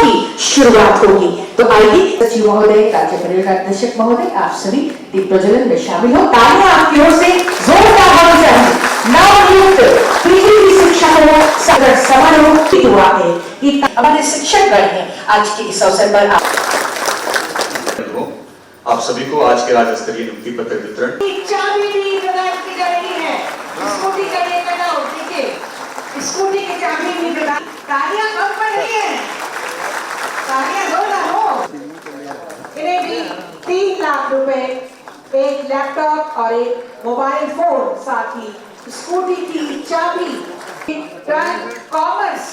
की शुरुआत होगी। तो आइए सचिव महोदय, राज्य परियोजना निदेशक महोदय, आप सभी दीप प्रज्वलन में शामिल हो। तालियां आपकी ओर से जोरदार होनी चाहिए। नवनियुक्त पीजीटी शिक्षकों सदर समारोह की हुआ है कि हमारे शिक्षकगण हैं आज के इस अवसर पर आप सभी को आज के राज्य स्तरीय नियुक्ति पत्र वितरण चाबी भी प्रदान की जा रही है। स्कूटी का ये लगाओ, देखिए स्कूटी की चाबी भी प्रदान। तालियां कम पड़ रही है, तालियां दो ना हो। इन्हें भी 3 लाख रुपए, एक लैपटॉप और एक मोबाइल फोन, साथ ही स्कूटी की चाबी। कॉमर्स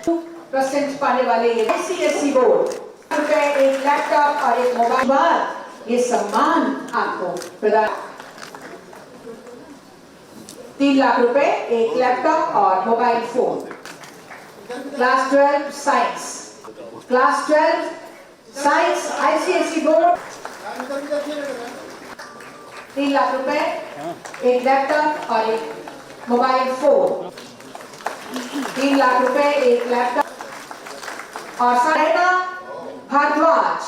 2% पाने वाले ये ICSE बोर्ड रुपए, एक लैपटॉप और एक मोबाइल, ये सम्मान आपको प्रदान। 3 लाख रुपए, एक लैपटॉप और mobile phone. Class 12 science, class 12 science ICSE board 3 lakh रुपए, एक लैपटॉप और एक मोबाइल फोन। 3 लाख रुपए, एक लैपटॉप और सारेना भारद्वाज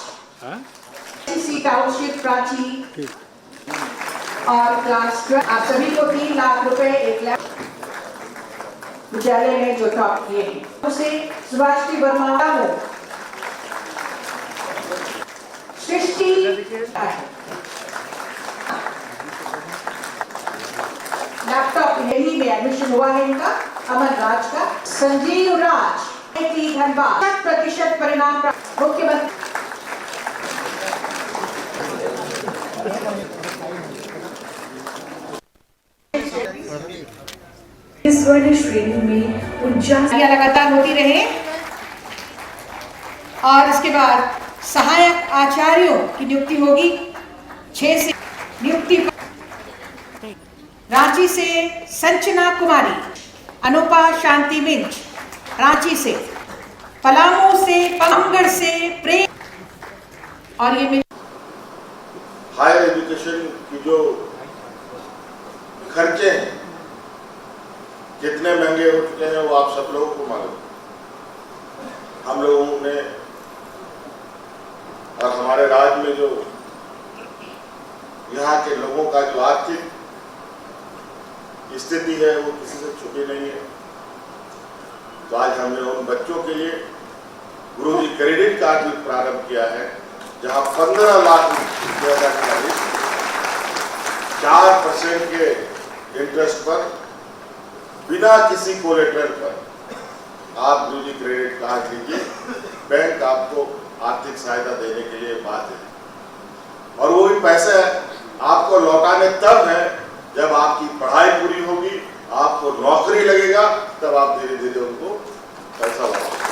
टाउनशिप प्राची और क्लास 12। आप सभी को 3 लाख रुपए, एक लैपटॉप विद्यालय में जो टॉप किए हैं उसे सुभाषी वर्मा हो, सृष्टि लैपटॉप दिल्ली में एडमिशन हुआ है इनका, अमन राज का। संजीव राज धनबाद 100% परिणाम प्राप्त। मुख्यमंत्री स्वर्ण श्रेणी में 49 लगातार होती रहे। और इसके बाद सहायक आचार्यों की नियुक्ति होगी। 6 से नियुक्ति रांची से संचना कुमारी, अनुपा शांति मिंज रांची से, पलामू से, पामगढ़ से प्रेम। और ये हायर एजुकेशन की जो खर्चे हैं कितने महंगे हो चुके हैं वो आप सब लोगों को मालूम। हम लोगों ने और हमारे राज्य में जो यहाँ के लोगों का जो आर्थिक स्थिति है वो किसी से छुपी नहीं है। तो आज हमने उन बच्चों के लिए गुरुजी क्रेडिट कार्ड भी प्रारंभ किया है, जहाँ 15 लाख 4% के इंटरेस्ट पर बिना किसी कोलेटरल पर आप गुरुजी क्रेडिट कार्ड लीजिए। बैंक आपको आर्थिक सहायता देने के लिए बाध्य है और वो भी पैसे आपको लौटाने तब है जब आपकी पढ़ाई पूरी होगी, आपको नौकरी लगेगा, तब आप धीरे धीरे उनको पैसा लौटाएंगे।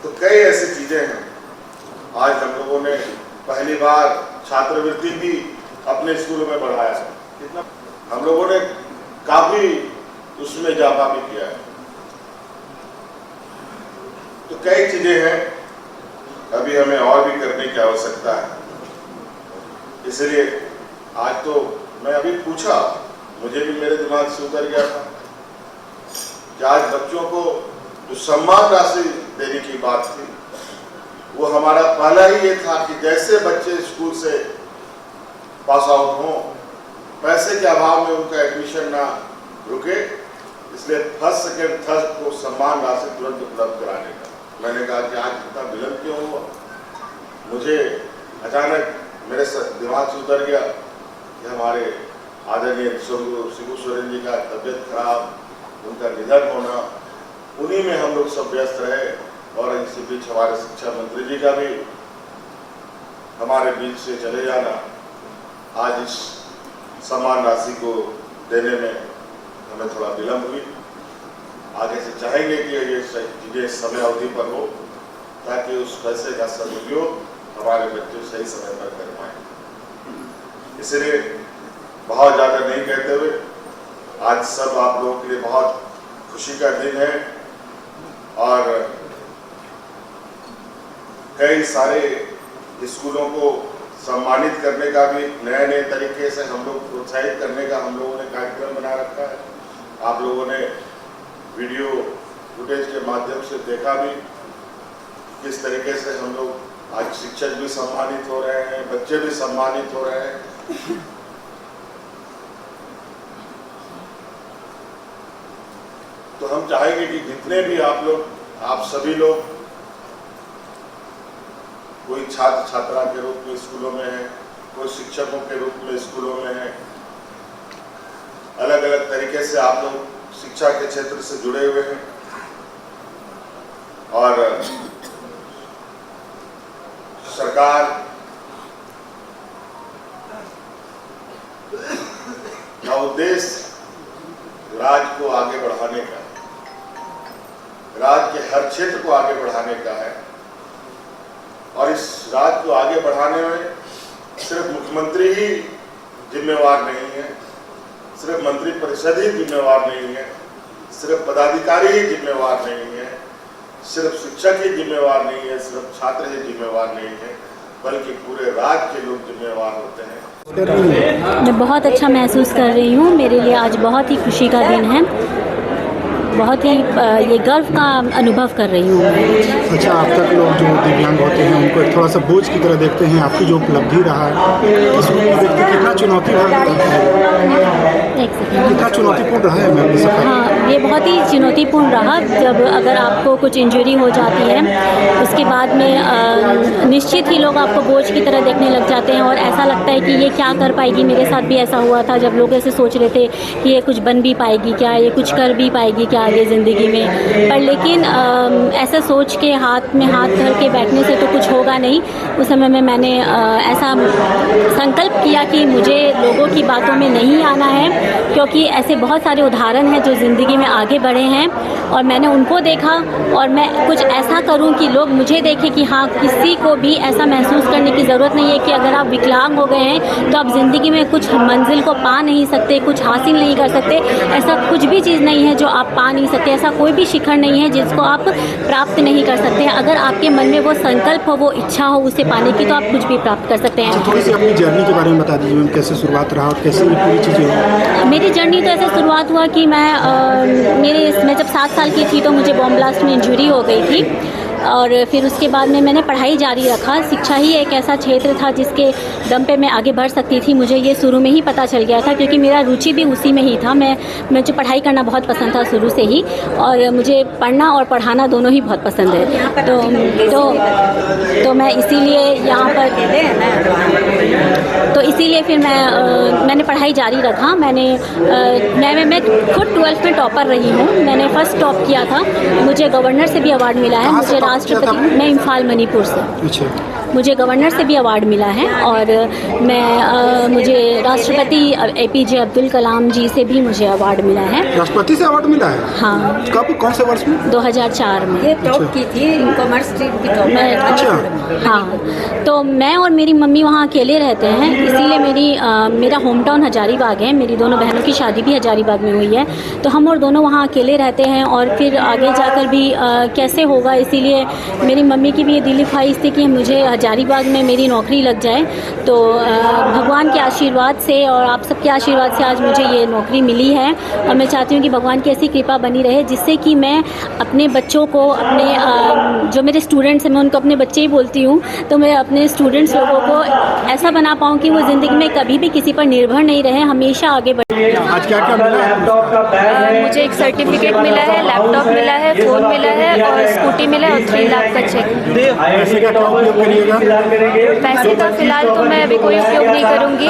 तो कई ऐसी चीजें हैं। आज हम लोगों ने पहली बार छात्रवृत्ति भी अपने स्कूलों में बढ़ाया है। कितना हम लोगों ने काफी उसमें इजाफा भी किया है। तो कई चीजें हैं, अभी हमें और भी करने की आवश्यकता है। इसलिए आज तो मैं अभी पूछा, मुझे भी मेरे दिमाग से उतर गया था कि आज बच्चों को जो सम्मान राशि देने की बात थी वो हमारा पहला ही ये था कि जैसे बच्चे स्कूल से पास आउट हों, पैसे के अभाव में उनका एडमिशन ना रुके, इसलिए फर्स्ट सेकेंड थर्ड को सम्मान राशि तुरंत उपलब्ध कराने का। मैंने कहा कि आज इतना विलंब क्यों हुआ। मुझे अचानक मेरे दिमाग से उतर गया कि हमारे आदरणीय शिबू सोरेन जी का तबियत खराब, उनका निधन होना, उन्हीं में हम लोग सब व्यस्त रहे। और इसी बीच हमारे शिक्षा मंत्री जी का भी हमारे बीच से चले जाना, आज इस सम्मान राशि को देने में हमें थोड़ा विलंब हुई। आगे से चाहेंगे कि ये चीजें समय अवधि पर हो ताकि उस पैसे का सदुपयोग हमारे बच्चे सही समय पर कर पाए। इसलिए बहुत ज्यादा नहीं कहते हुए आज सब आप लोगों के लिए बहुत खुशी का दिन है और कई सारे स्कूलों को सम्मानित करने का भी नए नए तरीके से हम लोग प्रोत्साहित करने का हम लोगों ने कार्यक्रम बना रखा है। आप लोगों ने वीडियो फुटेज के माध्यम से देखा भी किस तरीके से हम लोग आज शिक्षक भी सम्मानित हो रहे हैं, बच्चे भी सम्मानित हो रहे हैं। तो हम चाहेंगे कि जितने भी आप सभी लोग कोई छात्र छात्रा के रूप में स्कूलों में है, कोई शिक्षकों के रूप में स्कूलों में है, अलग अलग तरीके से आप लोग शिक्षा के क्षेत्र से जुड़े हुए हैं और सरकार का उद्देश्य राज्य को आगे बढ़ाने का, राज्य के हर क्षेत्र को आगे बढ़ाने का है। और इस राज्य को आगे बढ़ाने में सिर्फ मुख्यमंत्री ही जिम्मेवार नहीं है, सिर्फ मंत्री परिषद ही जिम्मेवार नहीं है, सिर्फ पदाधिकारी ही जिम्मेवार नहीं है, सिर्फ शिक्षक ही जिम्मेवार नहीं है, सिर्फ छात्र ही जिम्मेवार नहीं है, बल्कि पूरे राज्य के लोग जिम्मेवार होते हैं। मैं बहुत अच्छा महसूस कर रही हूँ। मेरे लिए आज बहुत ही खुशी का दिन है, बहुत ही ये गर्व का अनुभव कर रही हूँ। अच्छा, अब तक लोग जो दिव्यांग होते हैं उनको एक थोड़ा सा बोझ की तरह देखते हैं, आपकी जो उपलब्धि रहा है इस रूप में देखते हैं, कितना चुनौती कितना चुनौतीपूर्ण रहा है मैम? हाँ, ये बहुत ही चुनौतीपूर्ण रहा। जब अगर आपको कुछ इंजरी हो जाती है उसके बाद में निश्चित ही लोग आपको बोझ की तरह देखने लग जाते हैं और ऐसा लगता है कि ये क्या कर पाएगी। मेरे साथ भी ऐसा हुआ था जब लोग ऐसे सोच रहे थे कि ये कुछ बन भी पाएगी क्या, ये कुछ कर भी पाएगी क्या आगे ज़िंदगी में। पर लेकिन ऐसा सोच के हाथ में हाथ धर के बैठने से तो कुछ होगा नहीं। उस समय में मैंने ऐसा संकल्प किया कि मुझे लोगों की बातों में नहीं आना है, क्योंकि ऐसे बहुत सारे उदाहरण हैं जो ज़िंदगी में आगे बढ़े हैं और मैंने उनको देखा और मैं कुछ ऐसा करूं कि लोग मुझे देखें कि हाँ, किसी को भी ऐसा महसूस करने की ज़रूरत नहीं है कि अगर आप विकलांग हो गए हैं तो आप ज़िंदगी में कुछ मंजिल को पा नहीं सकते, कुछ हासिल नहीं कर सकते। ऐसा कुछ भी चीज़ नहीं है जो आप पा नहीं सकते, ऐसा कोई भी शिखर नहीं है जिसको आप प्राप्त नहीं कर सकते। अगर आपके मन में वो संकल्प हो, वो इच्छा हो उसे पाने की, तो आप कुछ भी प्राप्त कर सकते हैं। थोड़ी सी अपनी जर्नी के बारे में बता दीजिए, कैसे शुरुआत रहा और कैसे ये पूरी चीज़ें? मेरी जर्नी तो ऐसे शुरुआत हुआ कि मैं जब 7 साल की थी तो मुझे बॉम्ब ब्लास्ट में इंजरी हो गई थी और फिर उसके बाद में मैंने पढ़ाई जारी रखा। शिक्षा ही एक ऐसा क्षेत्र था जिसके दम पे मैं आगे बढ़ सकती थी। मुझे ये शुरू में ही पता चल गया था क्योंकि मेरा रुचि भी उसी में ही था। मुझे पढ़ाई करना बहुत पसंद था शुरू से ही और मुझे पढ़ना और पढ़ाना दोनों ही बहुत पसंद है। तो मैं इसीलिए यहाँ पर इसीलिए फिर मैंने पढ़ाई जारी रखा। मैं खुद 12th में टॉपर रही हूँ। मैंने फर्स्ट टॉप किया था। मुझे गवर्नर से भी अवार्ड मिला है। मुझे राष्ट्रपति, मैं इम्फाल मणिपुर से, मुझे गवर्नर से भी अवार्ड मिला है और मुझे राष्ट्रपति APJ अब्दुल कलाम जी से भी मुझे अवार्ड मिला है। राष्ट्रपति से अवार्ड मिला है? हाँ। कब, कौन से वर्ष में? 2004 में। ये टॉप की थी, कॉमर्स स्ट्रीम की टॉप। अच्छा। हाँ, तो मैं और मेरी मम्मी वहाँ अकेले रहते हैं, इसीलिए मेरा होम टाउन हजारीबाग है। मेरी दोनों बहनों की शादी भी हजारीबाग में हुई है, तो हम और दोनों वहाँ अकेले रहते हैं और फिर आगे जाकर भी कैसे होगा, इसीलिए मेरी मम्मी की भी ये दिली ख्वाहिश थी कि मुझे हजारीबाग में मेरी नौकरी लग जाए। तो भगवान के आशीर्वाद से और आप सबके आशीर्वाद से आज मुझे ये नौकरी मिली है और मैं चाहती हूँ कि भगवान की ऐसी कृपा बनी रहे जिससे कि मैं अपने बच्चों को, अपने जो मेरे स्टूडेंट्स हैं, मैं उनको अपने बच्चे ही बोलती हूँ, तो मैं अपने स्टूडेंट्स लोगों को ऐसा बना पाऊँ कि वो ज़िंदगी में कभी भी किसी पर निर्भर नहीं रहे, हमेशा आगे बढ़े। आज क्या क्या मिला? मुझे एक सर्टिफिकेट मिला है, लैपटॉप मिला है, फ़ोन मिला है और स्कूटी मिला है और 3 लाख का चेक। पैसे का क्या उपयोग करिएगा? पैसे का फिलहाल तो मैं अभी कोई उपयोग नहीं करूंगी,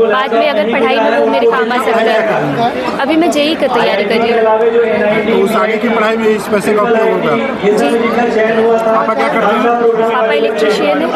बाद में अगर पढ़ाई में वो मेरे काम आ सकता है। अभी मैं JEE की तैयारी कर रही हूँ। तो उस आगे की पढ़ाई में इस पैसे का उपयोग होगा? जी। पापा क्या करते हैं? पापा इलेक्ट्रिशियन है।